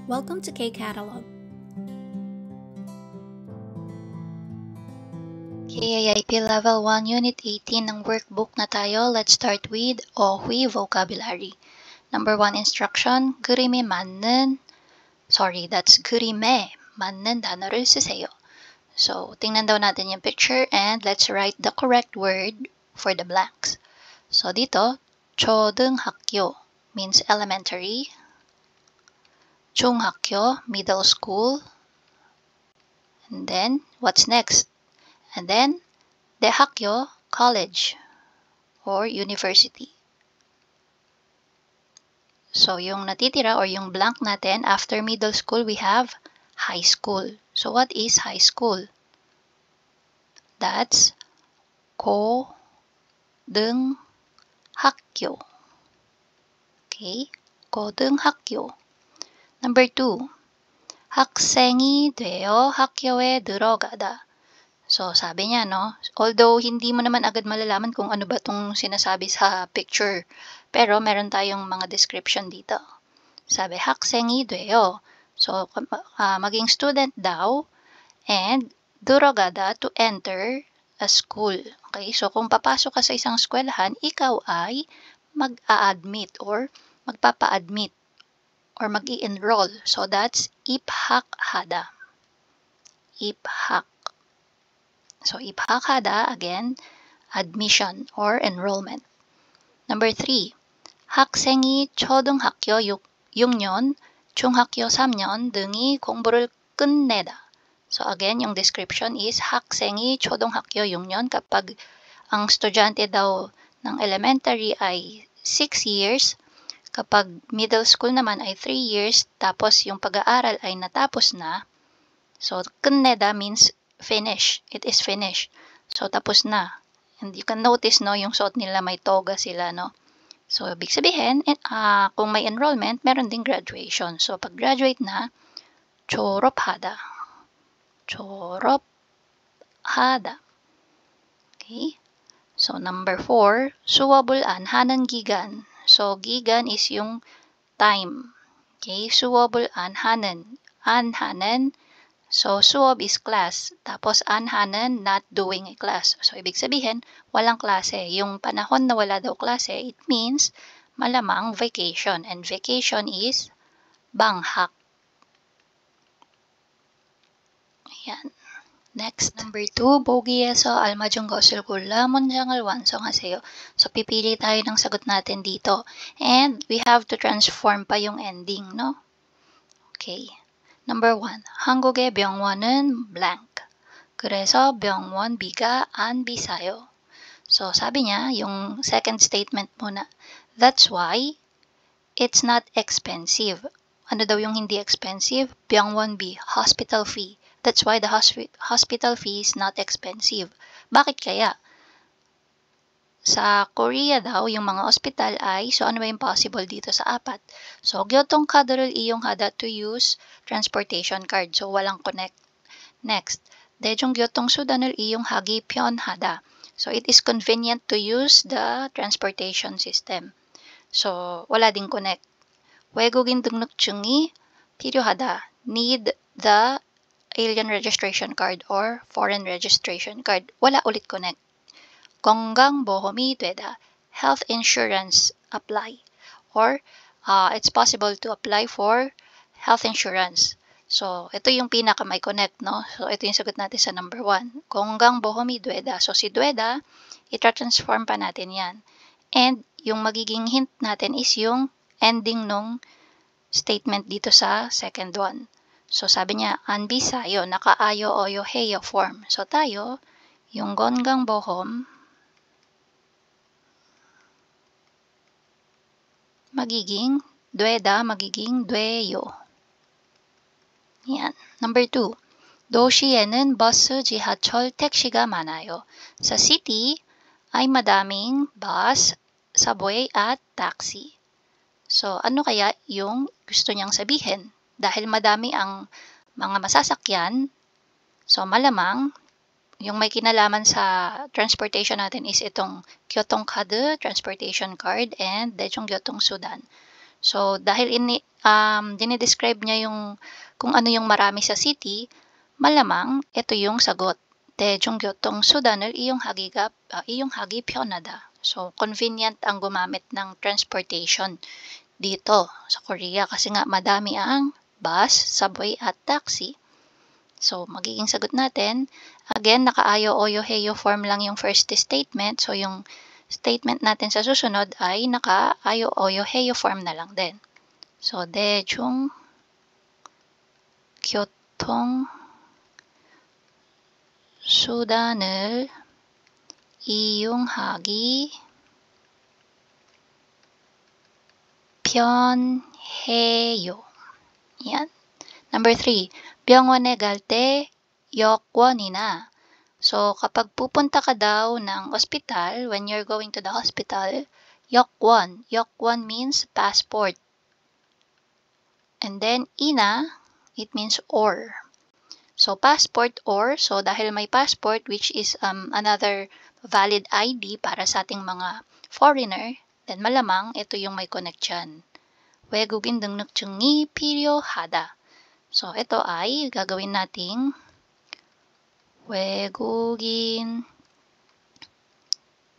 Welcome to K-Catalog. KIIP Level 1 Unit 18 ng workbook na tayo. Let's start with 어휘 vocabulary. Number 1 instruction, 그림에 맞는, that's 그림에 맞는 단어를 쓰세요. So, tingnan daw natin yung picture and let's write the correct word for the blanks. So, dito, 초등학교 means elementary. 중학교, middle school. And then, what's next? And then, 대학교, college or university. So, yung natitira or yung blank natin, after middle school, we have high school. So, what is high school? That's 고등학교. Okay? 고등학교. Number 2. 학생이 되어 학교에 들어가다. So, sabi niya, no? Although, hindi mo naman agad malalaman kung ano ba itong sinasabi sa picture. Pero, meron tayong mga description dito. Sabi, 학생이 되어. So, maging student daw. And, 들어가다, to enter a school. Okay? So, kung papasok ka sa isang eskwelahan, ikaw ay mag-a-admit or magpapa-admit or mag-i-enroll. So, that's 입학하다. 입학. So, 입학하다, again, admission or enrollment. Number 3, 학생이 초등학교 6년, 중학교 3년 등이 공부를 끝내다. So, again, yung description is 학생이 초등학교 6년 kapag ang estudyante daw ng elementary ay 6 years, kapag middle school naman ay 3 years, tapos yung pag-aaral ay natapos na. So, 끝내다 means finish. It is finished. So, tapos na. And you can notice, no, yung suot nila may toga sila, no. So, ibig sabihin, kung may enrollment, meron ding graduation. So, pag graduate na, 졸업하다. 졸업하다. Okay? So, number 4, 수업을 안 하는 기간. So, gigan is yung time. Okay? 수업을 안 하는. 안 하는. So, 수업 is class. Tapos, 안 하는, not doing a class. So, ibig sabihin, walang klase. Yung panahon na wala daw klase, it means malamang vacation. And vacation is 방학. Ayan. Next. Number 2, 보기에서 알맞은 것을 골라 문장을 완성하세요. So, pipili tayo ng sagot natin dito. And we have to transform pa yung ending, no? Okay. Number 1, 한국의 병원은 blank. 그래서 병원비가 안 비싸요. So, sabi niya, yung second statement muna, that's why it's not expensive. Ano daw yung hindi expensive? 병원비, hospital fee. That's why the hospital fee is not expensive. Bakit kaya? Sa Korea daw, yung mga ospital ay, so ano ba yung possible dito sa 4? So, 교통카드를 이용하다 to use transportation card. So, walang connect. Next, 대중교통수단을 이용하기 편하다. So, it is convenient to use the transportation system. So, wala ding connect. 외국인 등록증이 필요하다. Need the alien registration card or foreign registration card. Wala ulit connect. 건강보험이 되다. Health insurance apply. Or, it's possible to apply for health insurance. So, ito yung pinaka may connect, no? So, ito yung sagot natin sa number 1. 건강보험이 되다. So, si 되다, itra-transform pa natin yan. And, yung magiging hint natin is yung ending nung statement dito sa second one. So, sabi niya, 안 비싸요, nakaayo oyo heyo form. So, tayo, yung 건강보험, magiging 되다, magiging 돼요. Yan. Number 2, 도시에는 버스, 지하철, 택시가 많아요. Sa city, ay madaming bus, subway, at taxi. So, ano kaya yung gusto niyang sabihin? Dahil madami ang mga masasakyan, so malamang, yung may kinalaman sa transportation natin is itong 교통카드, transportation card, and 대중교통수단. So, dahil dinidescribe niya yung kung ano yung marami sa city, malamang ito yung sagot. 대중교통 수단을 이용하기 편하다. So, convenient ang gumamit ng transportation dito sa Korea kasi nga madami ang bus, subway at taxi. So, magiging sagot natin, again, naka-ayo, oyo, heyo form lang yung first statement. So, yung statement natin sa susunod ay naka-ayo, oyo, heyo form na lang din. So, 대중 교통 수단을 이용하기 편해요. Yan. Number 3, 병원에 갈 때 여권이나. So, kapag pupunta ka daw ng ospital, when you're going to the hospital, 여권. 여권 means passport. And then, ina, it means or. So, passport or, so dahil may passport, which is another valid ID para sa ating mga foreigner, then malamang ito yung may connect dyan. 외국인 등록증이 필요하다. So, ito ay gagawin nating 외국인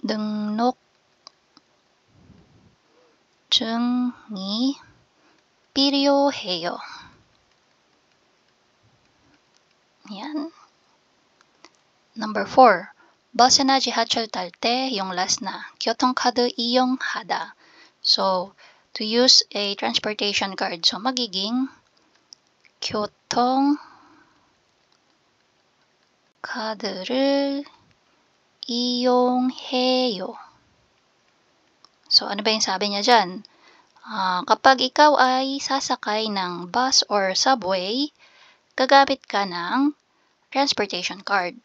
등록증이 필요해요. Yan. Number 4, 버스나 지하철 탈 때, yung last na, 교통카드 이용하다. So, to use a transportation card. So, magiging 교통카드를 이용해요. So, ano ba yung sabi niya dyan? Kapag ikaw ay sasakay ng bus or subway, gagamit ka ng transportation card.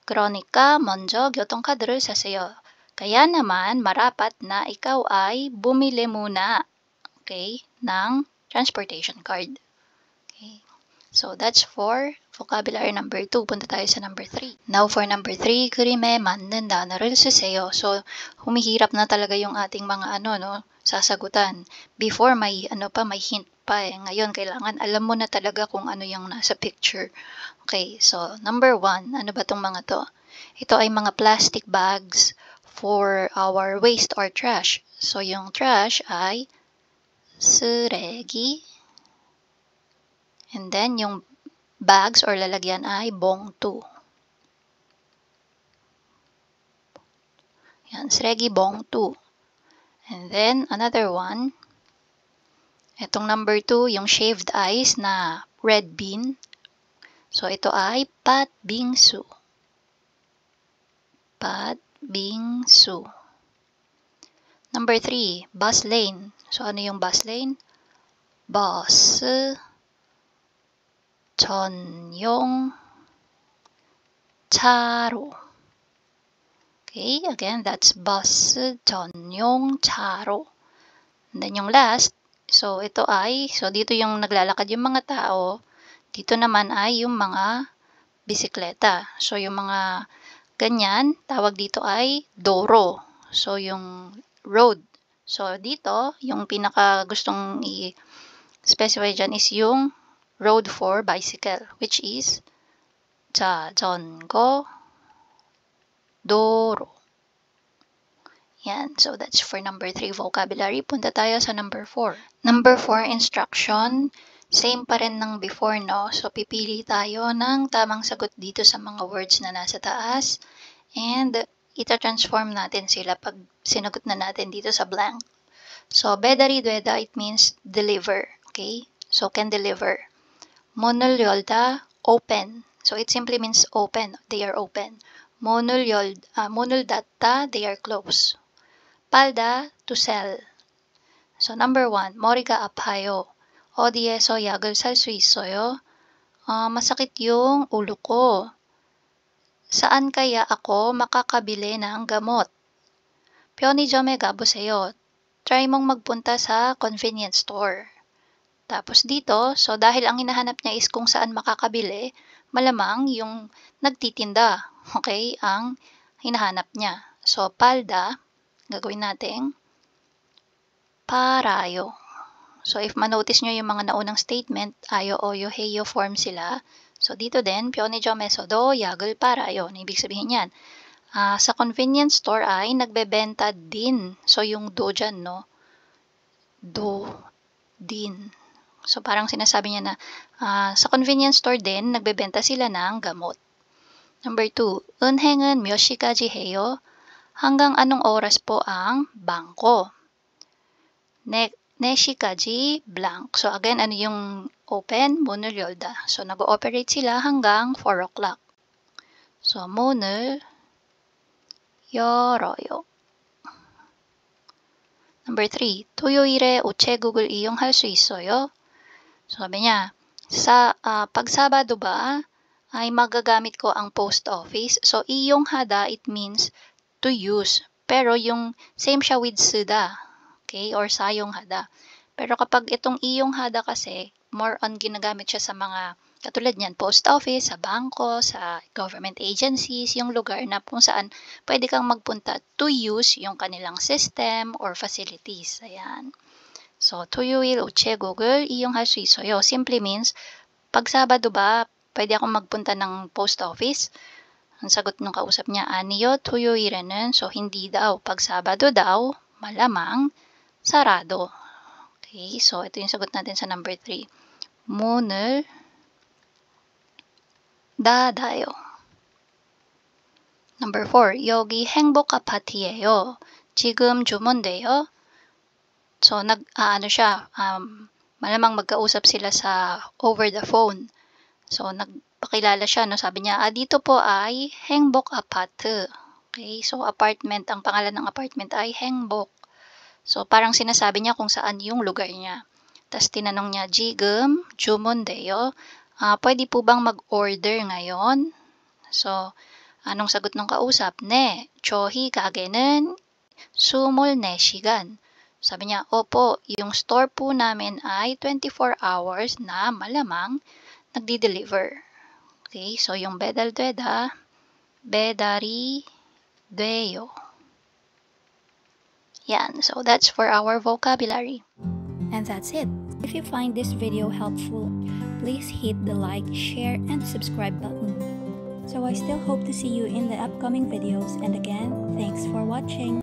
그러니까 먼저 교통카드를 사세요. Kaya naman, marapat na ikaw ay bumili muna, okay, ng transportation card. Okay. So, that's for vocabulary number 2. Punta tayo sa number 3. Now, for number 3, 그림에 맞는 단어를 쓰세요. So, humihirap na talaga yung ating mga sasagutan. Before, may hint pa eh. Ngayon, kailangan alam mo na talaga kung ano yung nasa picture. Okay, so, number 1, ano ba tong mga to? Ito ay mga plastic bags for our waste or trash. So, yung trash ay 쓰레기. And then, yung bags or lalagyan ay 봉투. Yan, 쓰레기 봉투. And then, another one. Itong number 2, yung shaved ice na red bean. So, ito ay patbingsu. Patbingsu. Number 3, bus lane. So, ano yung bus lane? 버스 전용 차로. Okay, again, that's bus 전용 차로. And then yung last, so ito ay, so dito yung naglalakad yung mga tao, dito naman ay yung mga bisikleta. So yung mga ganyan, tawag dito ay doro. So yung road. So dito, yung pinaka gustong i-specify dyan is yung road for bicycle, which is 자전거 도로. Yan. So, that's for number 3 vocabulary. Punta tayo sa number 4. Number 4, instruction. Same pa rin ng before, no? So, pipili tayo ng tamang sagot dito sa mga words na nasa taas. And, ita-transform natin sila pag sinagot na natin dito sa blank. So, 배달이 되다, it means deliver. Okay? So, can deliver. 문을 열다, open. So, it simply means open. They are open. 문을 닫다, they are closed. 팔다, to sell. So, number 1, 머리가 아파요. 어디에서 약을 살 수 있어요? masakit yung ulo ko. Saan kaya ako makakabili ng gamot? 편의점에 가보세요. Try mong magpunta sa convenience store. Tapos dito, so dahil ang hinahanap niya is kung saan makakabili, malamang yung nagtitinda, okay, ang hinahanap niya. So, palda, gagawin natin, parayo. So, if manotice nyo yung mga naunang statement, ayo, oyo, heyo form sila. So, dito din, pyonejo, mesodo, yagul, para. Yun, ibig sabihin yan. Sa convenience store ay nagbebenta din. So, yung do dyan, no? Do, din. So, parang sinasabi niya na sa convenience store din, nagbebenta sila ng gamot. Number 2, 은행은 몇 시까지 해요? Hanggang anong oras po ang bangko? 4시까지 blank. So, again, ano yung open? 문을 열다. So, nag-ooperate sila hanggang 4 o'clock. So, 문을 열어요. Number 3, 토요일에 우체국을 이용할 수 있어요? So, sabi niya, pag Sabado ba, ay magagamit ko ang post office. So, 이용하다, it means to use. Pero yung same siya with 쓰다. Okay? Or 사용하다. Pero kapag itong 이용하다 kasi, more on ginagamit siya sa mga, katulad niyan, post office, sa bangko, sa government agencies, yung lugar na kung saan pwede kang magpunta to use yung kanilang system or facilities. Ayan. So, 토요일 우체국을 이용할 수 있어요. Simply means, pag Sabado ba, pwede akong magpunta ng post office? Ang sagot ng kausap niya, 아니요, 토요일에는. So, hindi daw. Pag Sabado daw, malamang sarado. Okay, so ito yung sagot natin sa number 3. 문을 닫아요. Number 4. 여기 행복 아파트예요. 지금 주문돼요. So, malamang magkausap sila sa over the phone. So, nagpakilala siya, no? Sabi niya, dito po ay 행복 아파트. Okay, so apartment, ang pangalan ng apartment ay 행복. So, parang sinasabi niya kung saan yung lugar niya. Tapos, tinanong niya, 지금 주문돼요. Pwede po bang mag-order ngayon? So, anong sagot ng kausap? 네, 저희 가게는 24시간. Sabi niya, opo, yung store po namin ay 24 hours na malamang nagdi-deliver. Okay, so yung 배달되다, 배달이 돼요. Yan, so that's for our vocabulary. And that's it. If you find this video helpful, please hit the like, share, and subscribe button. So I still hope to see you in the upcoming videos, and again, thanks for watching.